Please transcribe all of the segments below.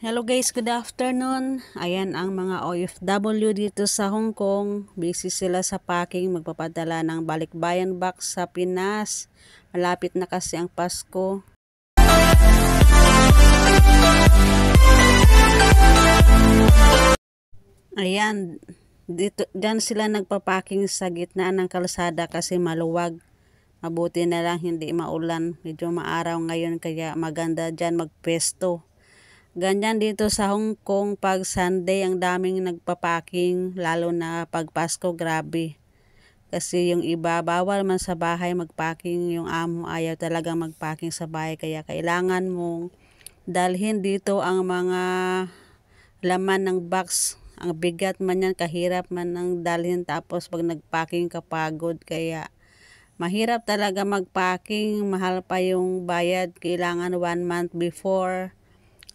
Hello guys, good afternoon. Ayan ang mga OFW dito sa Hong Kong. Busy sila sa packing, magpapadala ng balikbayan box sa Pinas. Malapit na kasi ang Pasko. Ayan, dyan sila nagpapacking sa gitna ng kalsada kasi maluwag. Mabuti na lang hindi maulan. Medyo maaraw ngayon kaya maganda dyan magpesto. Ganyan dito sa Hong Kong pag Sunday ang daming nagpapaking lalo na pag Pasko, grabe. Kasi yung iba bawal man sa bahay magpaking, yung amo ayaw talaga magpaking sa bahay kaya kailangan mong dalhin dito ang mga laman ng box. Ang bigat man yan, kahirap man ang dalhin tapos pag nagpaking kapagod kaya mahirap talaga magpaking, mahal pa yung bayad, kailangan 1 month before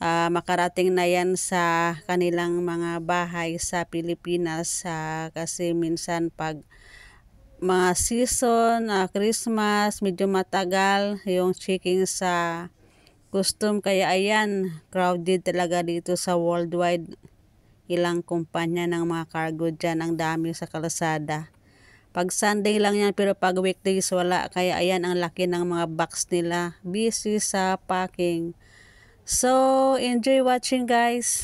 makarating na yan sa kanilang mga bahay sa Pilipinas kasi minsan pag mga season, Christmas, medyo matagal yung checking sa custom kaya ayan, crowded talaga dito sa worldwide. Ilang kumpanya ng mga cargo dyan, ang dami sa kalsada. Pag Sunday lang yan pero pag weekdays wala kaya ayan ang laki ng mga box nila, busy sa packing. So, enjoy watching guys.